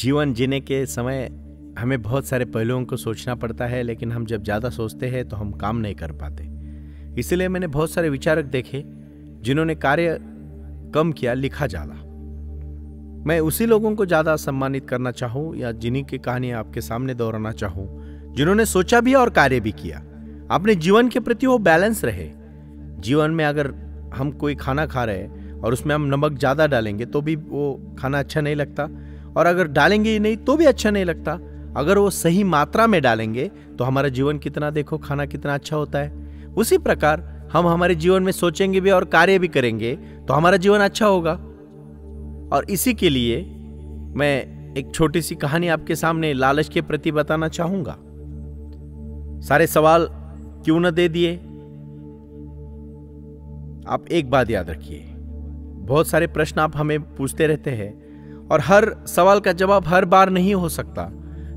जीवन जीने के समय हमें बहुत सारे पहलुओं को सोचना पड़ता है, लेकिन हम जब ज़्यादा सोचते हैं तो हम काम नहीं कर पाते। इसलिए मैंने बहुत सारे विचारक देखे जिन्होंने कार्य कम किया, लिखा ज़्यादा। मैं उसी लोगों को ज़्यादा सम्मानित करना चाहूँ या जिन्हीं की कहानी आपके सामने दोहराना चाहूँ जिन्होंने सोचा भी और कार्य भी किया। अपने जीवन के प्रति वो बैलेंस रहे। जीवन में अगर हम कोई खाना खा रहे हैं और उसमें हम नमक ज़्यादा डालेंगे तो भी वो खाना अच्छा नहीं लगता, और अगर डालेंगे ही नहीं तो भी अच्छा नहीं लगता। अगर वो सही मात्रा में डालेंगे तो हमारा जीवन कितना, देखो खाना कितना अच्छा होता है। उसी प्रकार हम हमारे जीवन में सोचेंगे भी और कार्य भी करेंगे तो हमारा जीवन अच्छा होगा। और इसी के लिए मैं एक छोटी सी कहानी आपके सामने लालच के प्रति बताना चाहूंगा। सारे सवाल क्यों न दे दिए। आप एक बात याद रखिए, बहुत सारे प्रश्न आप हमें पूछते रहते हैं और हर सवाल का जवाब हर बार नहीं हो सकता,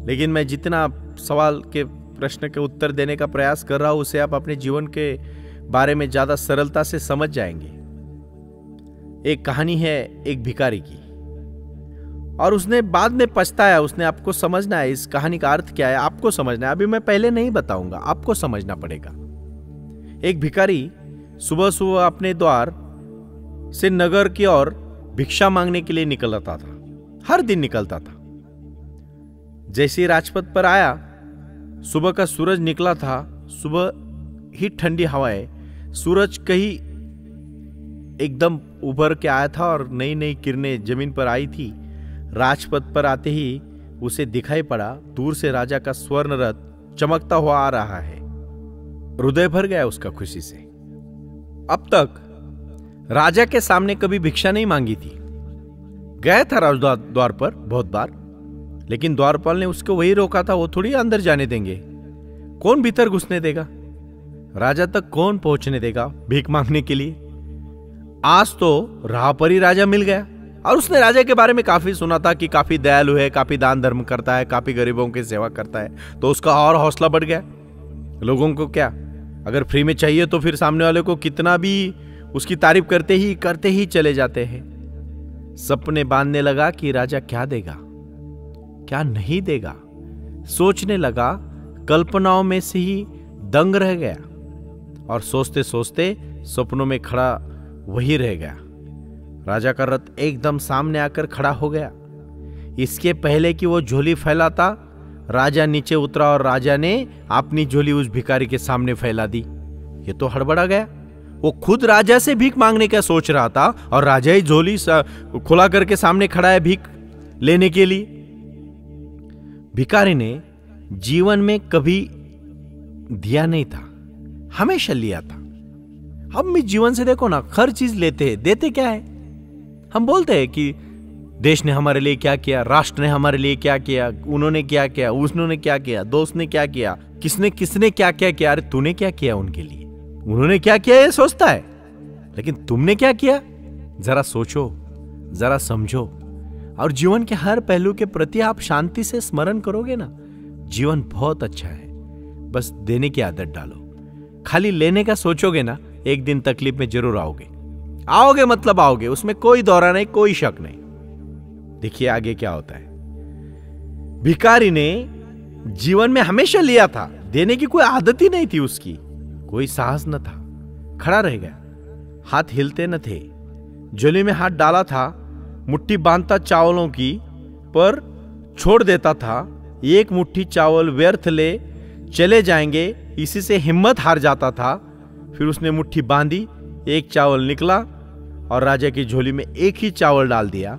लेकिन मैं जितना सवाल के प्रश्न के उत्तर देने का प्रयास कर रहा हूं उसे आप अपने जीवन के बारे में ज्यादा सरलता से समझ जाएंगे। एक कहानी है एक भिखारी की, और उसने बाद में पछताया। उसने, आपको समझना है इस कहानी का अर्थ क्या है, आपको समझना है। अभी मैं पहले नहीं बताऊंगा, आपको समझना पड़ेगा। एक भिखारी सुबह सुबह अपने द्वार से नगर की ओर भिक्षा मांगने के लिए निकलता था। हर दिन निकलता था। जैसे ही राजपथ पर आया, सुबह का सूरज निकला था। सुबह ही ठंडी हवाएं, सूरज कहीं एकदम उभर के आया था और नई नई किरणें जमीन पर आई थी। राजपथ पर आते ही उसे दिखाई पड़ा, दूर से राजा का स्वर्ण रथ चमकता हुआ आ रहा है। हृदय भर गया उसका खुशी से। अब तक राजा के सामने कभी भिक्षा नहीं मांगी थी। गया था राजद्वार पर बहुत बार, लेकिन द्वारपाल ने उसको वही रोका था। वो थोड़ी अंदर जाने देंगे, कौन भीतर घुसने देगा, राजा तक कौन पहुंचने देगा भीख मांगने के लिए। आज तो राह पर ही राजा मिल गया, और उसने राजा के बारे में काफी सुना था कि काफी दयालु है, काफी दान धर्म करता है, काफी गरीबों की सेवा करता है। तो उसका और हौसला बढ़ गया। लोगों को क्या, अगर फ्री में चाहिए तो फिर सामने वाले को कितना भी उसकी तारीफ करते ही चले जाते हैं। सपने बांधने लगा कि राजा क्या देगा क्या नहीं देगा। सोचने लगा, कल्पनाओं में से ही दंग रह गया, और सोचते सोचते सपनों में खड़ा वही रह गया। राजा का रथ एकदम सामने आकर खड़ा हो गया। इसके पहले कि वो झोली फैलाता, राजा नीचे उतरा और राजा ने अपनी झोली उस भिखारी के सामने फैला दी। ये तो हड़बड़ा गया। वो खुद राजा से भीख मांगने का सोच रहा था और राजा ही झोली खुला करके सामने खड़ा है भीख लेने के लिए। भिखारी ने जीवन में कभी दिया नहीं था, हमेशा लिया था। हम भी जीवन से देखो ना, हर चीज लेते हैं, देते क्या है। हम बोलते हैं कि देश ने हमारे लिए क्या किया, राष्ट्र ने हमारे लिए क्या किया, उन्होंने क्या किया, उसने क्या किया, दोस्त ने क्या किया, किसने क्या क्या किया। अरे तूने क्या किया उनके लिए, उन्होंने क्या किया ये सोचता है, लेकिन तुमने क्या किया जरा सोचो, जरा समझो। और जीवन के हर पहलू के प्रति आप शांति से स्मरण करोगे ना, जीवन बहुत अच्छा है। बस देने की आदत डालो। खाली लेने का सोचोगे ना, एक दिन तकलीफ में जरूर आओगे मतलब आओगे, उसमें कोई दौरा नहीं, कोई शक नहीं। देखिए आगे क्या होता है। भिखारी ने जीवन में हमेशा लिया था, देने की कोई आदत ही नहीं थी उसकी, कोई साहस न था। खड़ा रह गया, हाथ हिलते न थे। झोली में हाथ डाला था, मुट्ठी बांधता चावलों की, पर छोड़ देता था। एक मुट्ठी चावल व्यर्थ ले चले जाएंगे, इसी से हिम्मत हार जाता था। फिर उसने मुट्ठी बांधी, एक चावल निकला और राजा की झोली में एक ही चावल डाल दिया।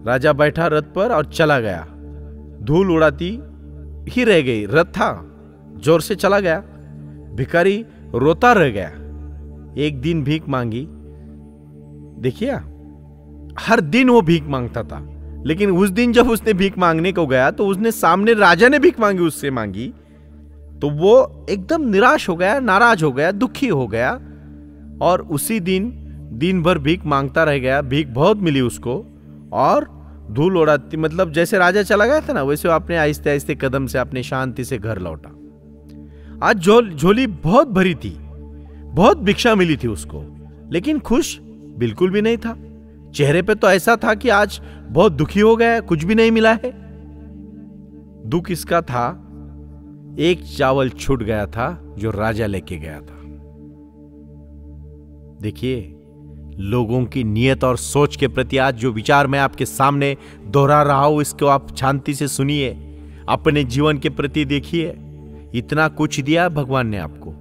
राजा बैठा रथ पर और चला गया। धूल उड़ाती ही रह गई। रथ था, जोर से चला गया। भिखारी रोता रह गया। एक दिन भीख मांगी। देखिए, हर दिन वो भीख मांगता था, लेकिन उस दिन जब उसने भीख मांगने को गया तो उसने सामने राजा ने भीख मांगी, उससे मांगी, तो वो एकदम निराश हो गया, नाराज हो गया, दुखी हो गया, और उसी दिन भर भीख मांगता रह गया। भीख बहुत मिली उसको, और धूल उड़ाती, मतलब जैसे राजा चला गया था ना, वैसे वो अपने आहिस्ते आहिस्ते कदम से अपने शांति से घर लौटा। आज झोली बहुत भरी थी, बहुत भिक्षा मिली थी उसको, लेकिन खुश बिल्कुल भी नहीं था। चेहरे पे तो ऐसा था कि आज बहुत दुखी हो गया है, कुछ भी नहीं मिला है। दुख इसका था, एक चावल छूट गया था जो राजा लेके गया था। देखिए, लोगों की नियत और सोच के प्रति आज जो विचार मैं आपके सामने दोहरा रहा हूं, इसको आप शांति से सुनिए, अपने जीवन के प्रति देखिए। इतना कुछ दिया भगवान ने आपको,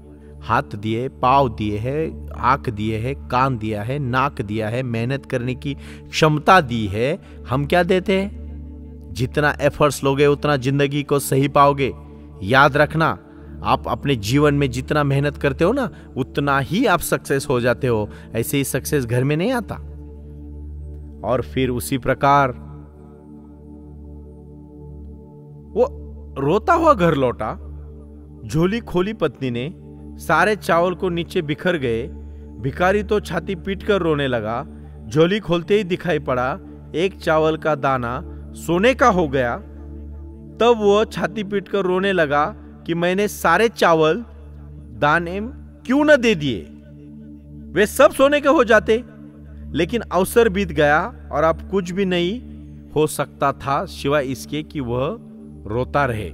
हाथ दिए, पांव दिए हैं, आंख दिए है, कान दिया है, नाक दिया है, मेहनत करने की क्षमता दी है। हम क्या देते हैं? जितना एफर्ट्स लोगे उतना जिंदगी को सही पाओगे। याद रखना, आप अपने जीवन में जितना मेहनत करते हो ना, उतना ही आप सक्सेस हो जाते हो। ऐसे ही सक्सेस घर में नहीं आता। और फिर उसी प्रकार वो रोता हुआ घर लौटा। झोली खोली पत्नी ने, सारे चावल को नीचे बिखर गए। भिखारी तो छाती पीट कर रोने लगा। झोली खोलते ही दिखाई पड़ा एक चावल का दाना सोने का हो गया। तब वो छाती पीट कर रोने लगा कि मैंने सारे चावल दाने क्यों न दे दिए, वे सब सोने के हो जाते। लेकिन अवसर बीत गया और अब कुछ भी नहीं हो सकता था सिवाय इसके कि वह रोता रहे।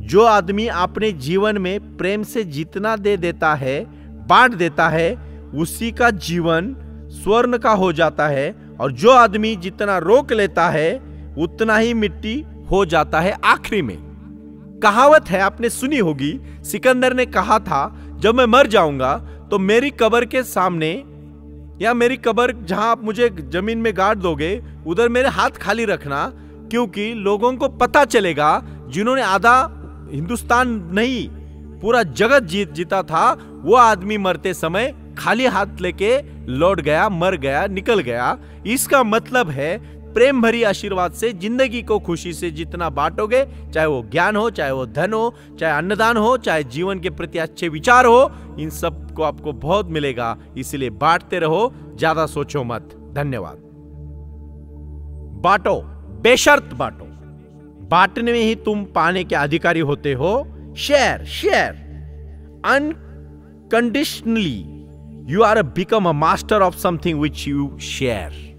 जो आदमी अपने जीवन में प्रेम से जितना दे देता है, बांट देता है, उसी का जीवन स्वर्ण का हो जाता है। और जो आदमी जितना रोक लेता है, उतना ही मिट्टी हो जाता है आखिरी में। कहावत है, आपने सुनी होगी, सिकंदर ने कहा था, जब मैं मर जाऊंगा तो मेरी कब्र के सामने, या मेरी कब्र जहां आप मुझे जमीन में गाड़ दोगे, उधर मेरे हाथ खाली रखना, क्योंकि लोगों को पता चलेगा जिन्होंने आधा हिंदुस्तान नहीं पूरा जगत जीता था, वो आदमी मरते समय खाली हाथ लेके लौट गया, मर गया, निकल गया। इसका मतलब है प्रेम भरी आशीर्वाद से जिंदगी को खुशी से जितना बांटोगे, चाहे वो ज्ञान हो, चाहे वो धन हो, चाहे अन्नदान हो, चाहे जीवन के प्रति अच्छे विचार हो, इन सब को आपको बहुत मिलेगा। इसलिए बांटते रहो, ज्यादा सोचो मत। धन्यवाद। बांटो, बेशर्त बांटो। बांटने में ही तुम पाने के अधिकारी होते हो। Share share unconditionally. You are become a master of something which you share.